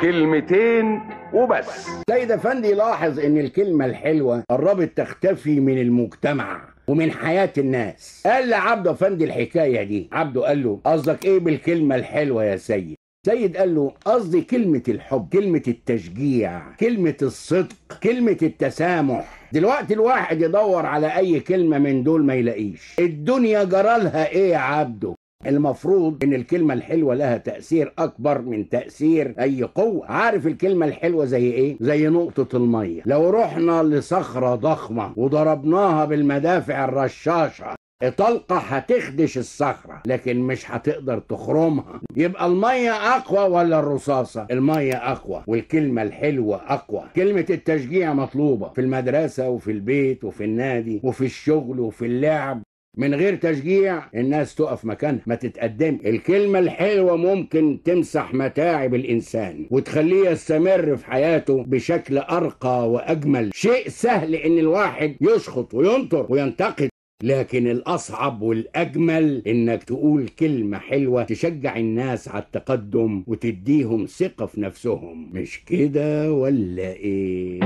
كلمتين وبس. سيد افندي لاحظ ان الكلمة الحلوة قربت تختفي من المجتمع ومن حياة الناس. قال لعبده افندي الحكاية دي. عبده قال له قصدك ايه بالكلمة الحلوة يا سيد؟ سيد قال له قصدي كلمة الحب، كلمة التشجيع، كلمة الصدق، كلمة التسامح. دلوقتي الواحد يدور على اي كلمة من دول ما يلاقيش. الدنيا جرالها ايه يا عبده؟ المفروض ان الكلمة الحلوة لها تأثير اكبر من تأثير اي قوة. عارف الكلمة الحلوة زي ايه؟ زي نقطة المية. لو رحنا لصخرة ضخمة وضربناها بالمدافع الرشاشة طلقة هتخدش الصخرة لكن مش هتقدر تخرمها. يبقى المية اقوى ولا الرصاصة؟ المية اقوى، والكلمة الحلوة اقوى. كلمة التشجيع مطلوبة في المدرسة وفي البيت وفي النادي وفي الشغل وفي اللعب. من غير تشجيع الناس تقف مكانها ما تتقدم. الكلمة الحلوة ممكن تمسح متاعب الإنسان وتخليه يستمر في حياته بشكل أرقى وأجمل. شيء سهل إن الواحد يشخط وينطر وينتقد، لكن الأصعب والأجمل إنك تقول كلمة حلوة تشجع الناس على التقدم وتديهم ثقة في نفسهم. مش كده ولا إيه؟